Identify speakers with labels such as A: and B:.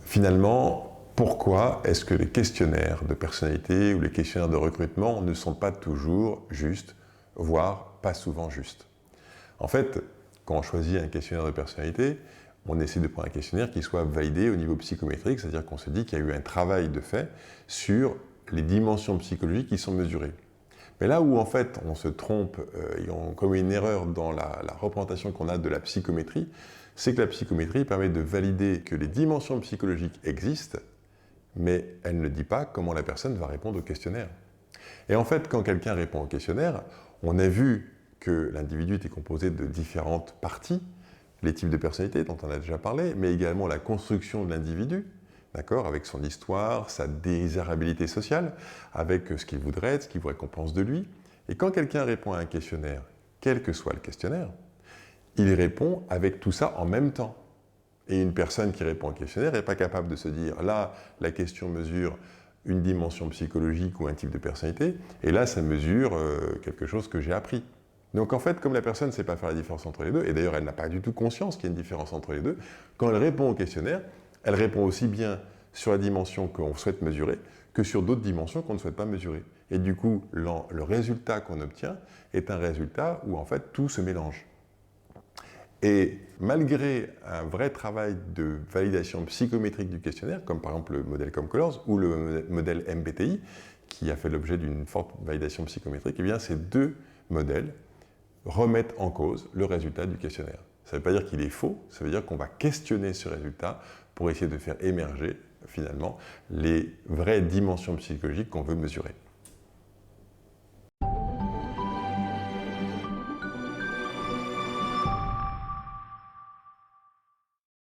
A: Finalement, pourquoi est-ce que les questionnaires de personnalité ou les questionnaires de recrutement ne sont pas toujours justes, voire pas souvent justes? En fait, quand on choisit un questionnaire de personnalité, on essaie de prendre un questionnaire qui soit validé au niveau psychométrique, c'est-à-dire qu'on se dit qu'il y a eu un travail de fait sur les dimensions psychologiques qui sont mesurées. Mais là où en fait on se trompe et on commet une erreur dans la représentation qu'on a de la psychométrie, c'est que la psychométrie permet de valider que les dimensions psychologiques existent, mais elle ne dit pas comment la personne va répondre au questionnaire. Et en fait, quand quelqu'un répond au questionnaire, on a vu que l'individu était composé de différentes parties, les types de personnalités dont on a déjà parlé, mais également la construction de l'individu, d'accord, avec son histoire, sa désirabilité sociale, avec ce qu'il voudrait être, ce qu'il voudrait qu'on pense de lui. Et quand quelqu'un répond à un questionnaire, quel que soit le questionnaire, il répond avec tout ça en même temps. Et une personne qui répond au questionnaire n'est pas capable de se dire, là, la question mesure une dimension psychologique ou un type de personnalité, et là, ça mesure quelque chose que j'ai appris. Donc en fait, comme la personne ne sait pas faire la différence entre les deux, et d'ailleurs elle n'a pas du tout conscience qu'il y a une différence entre les deux, quand elle répond au questionnaire, elle répond aussi bien sur la dimension qu'on souhaite mesurer que sur d'autres dimensions qu'on ne souhaite pas mesurer. Et du coup, le résultat qu'on obtient est un résultat où en fait tout se mélange. Et malgré un vrai travail de validation psychométrique du questionnaire, comme par exemple le modèle ComColors ou le modèle MBTI, qui a fait l'objet d'une forte validation psychométrique, eh bien ces deux modèles remettent en cause le résultat du questionnaire. Ça ne veut pas dire qu'il est faux, ça veut dire qu'on va questionner ce résultat pour essayer de faire émerger finalement les vraies dimensions psychologiques qu'on veut mesurer.